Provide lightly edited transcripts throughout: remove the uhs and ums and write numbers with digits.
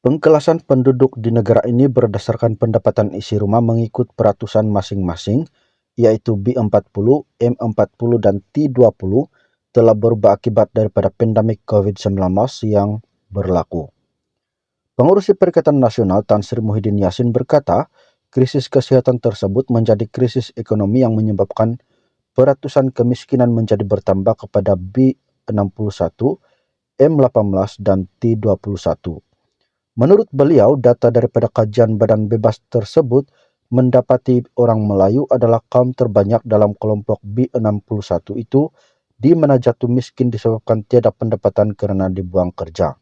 Pengkelasan penduduk di negara ini berdasarkan pendapatan isi rumah mengikut peratusan masing-masing, yaitu B40, M40, dan T20, telah berubah akibat daripada pandemik COVID-19 yang berlaku. Pengurusi Perikatan Nasional Tan Sri Muhyiddin Yassin berkata, krisis kesehatan tersebut menjadi krisis ekonomi yang menyebabkan peratusan kemiskinan menjadi bertambah kepada B61, M18, dan T21. Menurut beliau, data daripada kajian Badan Bebas tersebut mendapati orang Melayu adalah kaum terbanyak dalam kelompok B61 itu, di mana jatuh miskin disebabkan tiada pendapatan karena dibuang kerja.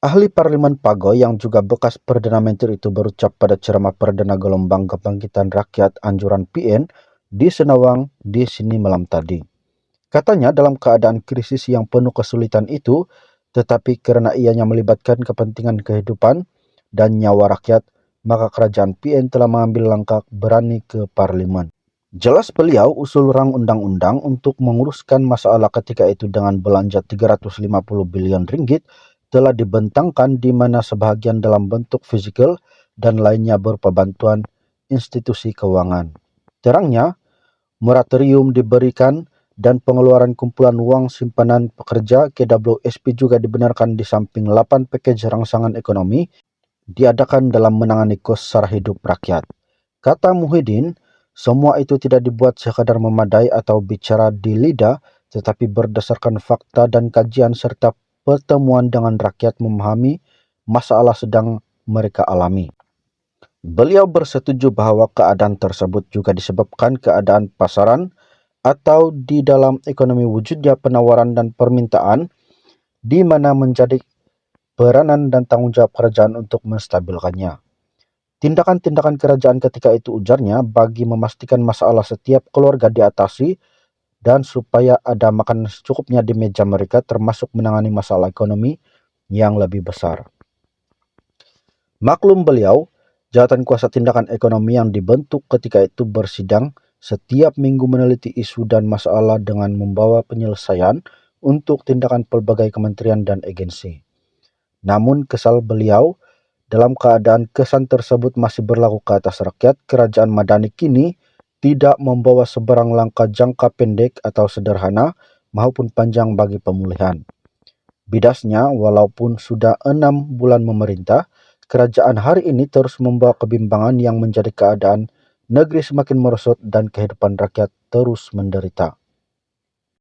Ahli Parlemen Pagoy yang juga bekas Perdana Menteri itu berucap pada ceramah perdana gelombang kebangkitan rakyat anjuran PN di Senawang di sini malam tadi. Katanya dalam keadaan krisis yang penuh kesulitan itu, tetapi karena ianya melibatkan kepentingan kehidupan dan nyawa rakyat, maka kerajaan PN telah mengambil langkah berani ke parlemen. Jelas beliau usul rang undang-undang untuk menguruskan masalah ketika itu dengan belanja 350 bilion ringgit telah dibentangkan, di mana sebahagian dalam bentuk fisikal dan lainnya berupa bantuan institusi keuangan. Terangnya, moratorium diberikan dan pengeluaran kumpulan uang simpanan pekerja KWSP juga dibenarkan, di samping 8 package rangsangan ekonomi diadakan dalam menangani kos sara hidup rakyat. Kata Muhyiddin, semua itu tidak dibuat sekadar memadai atau bicara di lidah, tetapi berdasarkan fakta dan kajian serta pertemuan dengan rakyat memahami masalah sedang mereka alami. Beliau bersetuju bahwa keadaan tersebut juga disebabkan keadaan pasaran atau di dalam ekonomi wujudnya penawaran dan permintaan, di mana menjadi peranan dan tanggung jawab kerajaan untuk menstabilkannya. Tindakan-tindakan kerajaan ketika itu, ujarnya, bagi memastikan masalah setiap keluarga diatasi dan supaya ada makanan secukupnya di meja mereka, termasuk menangani masalah ekonomi yang lebih besar. Maklum beliau, jawatan kuasa tindakan ekonomi yang dibentuk ketika itu bersidang setiap minggu meneliti isu dan masalah dengan membawa penyelesaian untuk tindakan pelbagai kementerian dan agensi. Namun kesal beliau, dalam keadaan kesan tersebut masih berlaku ke atas rakyat, kerajaan Madani kini tidak membawa seberang langkah jangka pendek atau sederhana maupun panjang bagi pemulihan. Bidasnya, walaupun sudah 6 bulan memerintah, kerajaan hari ini terus membawa kebimbangan yang menjadi keadaan negeri semakin merosot dan kehidupan rakyat terus menderita.